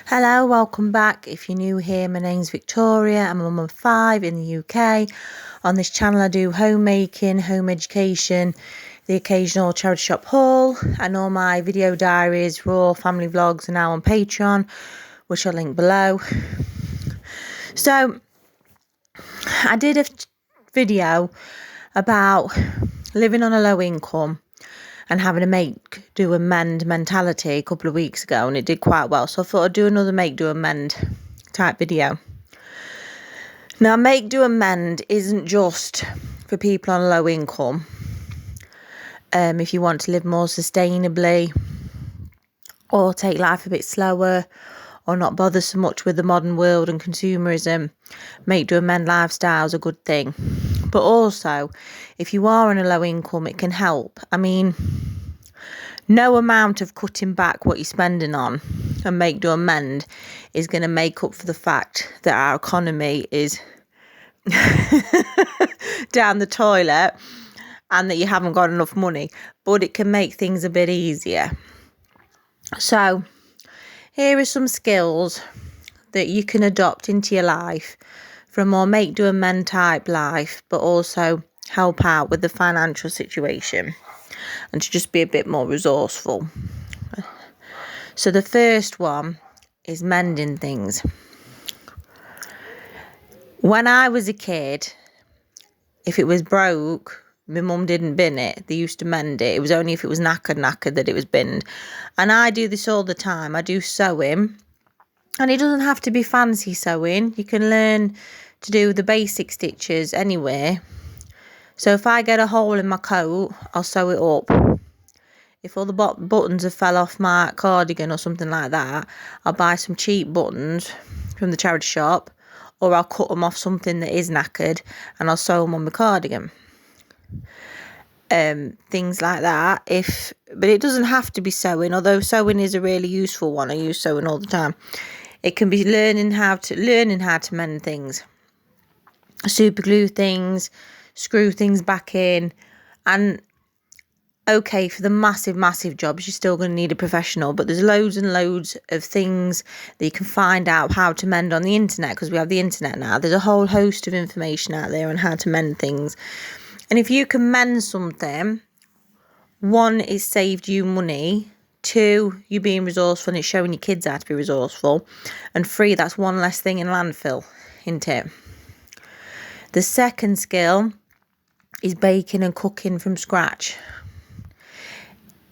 Hello, welcome back. If you're new here, my name's Victoria. I'm a mum of 5 in the UK. On this channel I do homemaking, home education, the occasional charity shop haul, and all my video diaries, raw family vlogs are now on Patreon, which I'll link below. So I did a video about living on a low income and having a make, do and mend mentality a couple of weeks ago, and it did quite well. So I thought I'd do another make, do and mend type video. Now, make, do and mend isn't just for people on a low income. If you want to live more sustainably or take life a bit slower or not bother so much with the modern world and consumerism, make, do and mend lifestyle is a good thing. But also, if you are on a low income, it can help. I mean, no amount of cutting back what you're spending on and make, do and mend is going to make up for the fact that our economy is down the toilet and that you haven't got enough money. But it can make things a bit easier. So, here are some skills that you can adopt into your life for a more make, do and mend type life, but also help out with the financial situation and to just be a bit more resourceful. So the first one is mending things. When I was a kid, if it was broke, my mum didn't bin it. They used to mend it. It was only if it was knackered that it was binned. And I do this all the time. I do sewing. And it doesn't have to be fancy sewing. You can learn to do the basic stitches anywhere. So if I get a hole in my coat, I'll sew it up. If all the buttons have fell off my cardigan or something like that, I'll buy some cheap buttons from the charity shop, or I'll cut them off something that is knackered and I'll sew them on my cardigan. Things like that. But it doesn't have to be sewing, although sewing is a really useful one. I use sewing all the time. It can be learning how to mend things, super glue things, screw things back in. And okay, for the massive jobs, you're still going to need a professional, but there's loads and loads of things that you can find out how to mend on the internet, because we have the internet now. There's a whole host of information out there on how to mend things. And if you can mend something, one, it's saved you money. 2, you being resourceful and it's showing your kids how to be resourceful. And 3, that's one less thing in landfill, isn't it? The second skill is baking and cooking from scratch.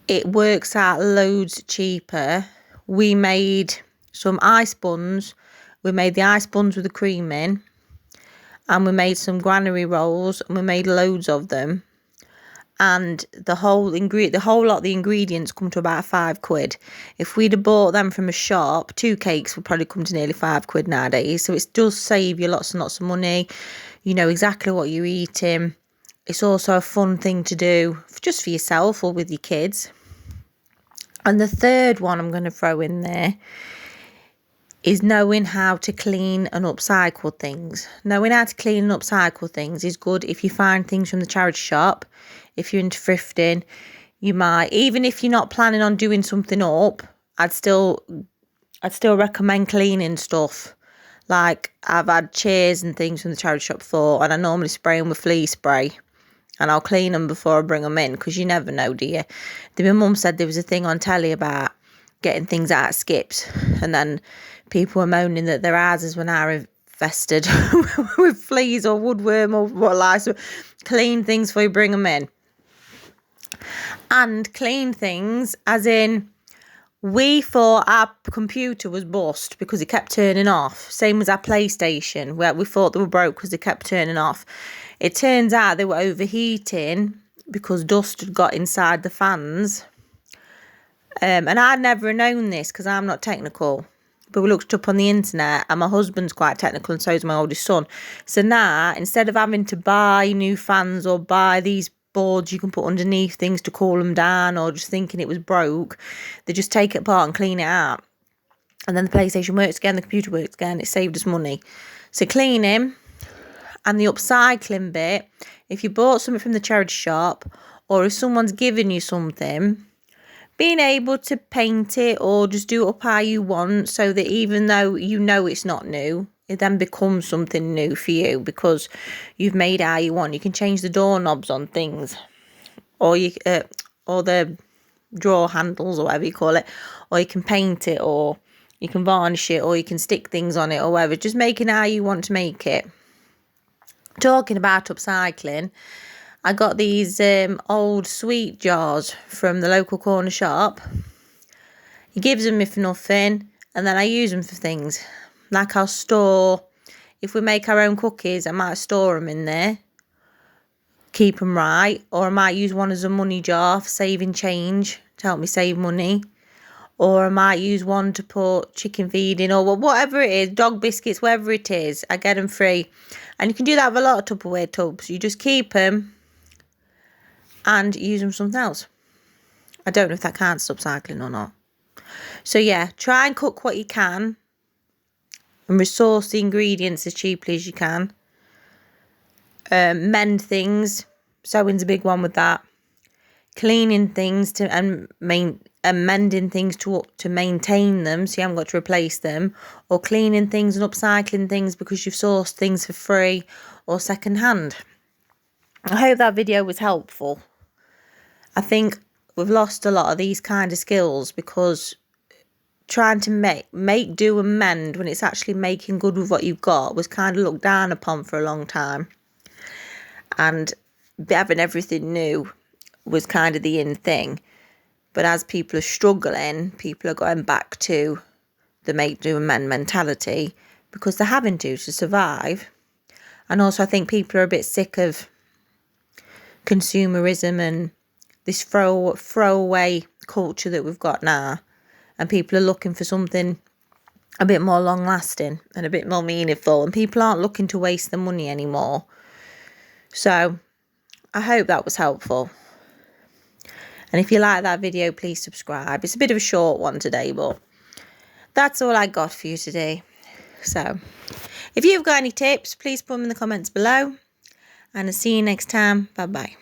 It works out loads cheaper. We made some ice buns. We made the ice buns with the cream in. And we made some granary rolls. And we made loads of them. And the whole lot of the ingredients come to about £5. If we'd have bought them from a shop, 2 cakes would probably come to nearly £5 nowadays. So it does save you lots and lots of money. You know exactly what you're eating. It's also a fun thing to do just for yourself or with your kids. And the third one I'm going to throw in there is knowing how to clean and upcycle things. Knowing how to clean and upcycle things is good if you find things from the charity shop. If you're into thrifting, you might, even if you're not planning on doing something up, I'd still recommend cleaning stuff. Like, I've had chairs and things from the charity shop before, and I normally spray them with flea spray. And I'll clean them before I bring them in, because you never know, do you? My mum said there was a thing on telly about getting things out of skips, and then people were moaning that their houses were now infested with fleas or woodworm or what lice. Clean things before you bring them in. And clean things as in, we thought our computer was bust because it kept turning off. Same as our PlayStation, where we thought they were broke because they kept turning off. It turns out they were overheating because dust had got inside the fans. And I'd never known this because I'm not technical. But we looked up on the internet, and my husband's quite technical and so is my oldest son. So now, instead of having to buy new fans or buy these boards you can put underneath things to cool them down, or just thinking it was broke, they just take it apart and clean it out. And then the PlayStation works again, the computer works again. It saved us money. So cleaning and the upcycling bit, if you bought something from the charity shop, or if someone's given you something, being able to paint it or just do it up how you want, so that even though you know it's not new, it then becomes something new for you because you've made it how you want. You can change the doorknobs on things, or the drawer handles or whatever you call it, or you can paint it, or you can varnish it, or you can stick things on it, or whatever. Just making it how you want to make it. Talking about upcycling, I got these old sweet jars from the local corner shop. He gives them me for nothing, and then I use them for things. Like I'll store, if we make our own cookies, I might store them in there, keep them right, or I might use one as a money jar for saving change to help me save money, or I might use one to put chicken feed in, or whatever it is, dog biscuits, whatever it is. I get them free, and you can do that with a lot of Tupperware tubs. You just keep them and use them for something else. I don't know if that counts as upcycling or not. So yeah, try and cook what you can and resource the ingredients as cheaply as you can. Mend things. Sewing's a big one with that. Cleaning things and mending things to maintain them, so you haven't got to replace them, or cleaning things and upcycling things because you've sourced things for free or second hand. I hope that video was helpful. I think we've lost a lot of these kind of skills because trying to make do and mend when it's actually making good with what you've got was kind of looked down upon for a long time, and having everything new was kind of the in thing. But as people are struggling, people are going back to the make do and mend mentality because they're having to survive. And also I think people are a bit sick of consumerism and this throwaway culture that we've got now, and people are looking for something a bit more long lasting and a bit more meaningful, and people aren't looking to waste their money anymore. So I hope that was helpful, and if you like that video, please subscribe. It's a bit of a short one today, but that's all I got for you today. So if you've got any tips, please put them in the comments below, and I'll see you next time. Bye bye.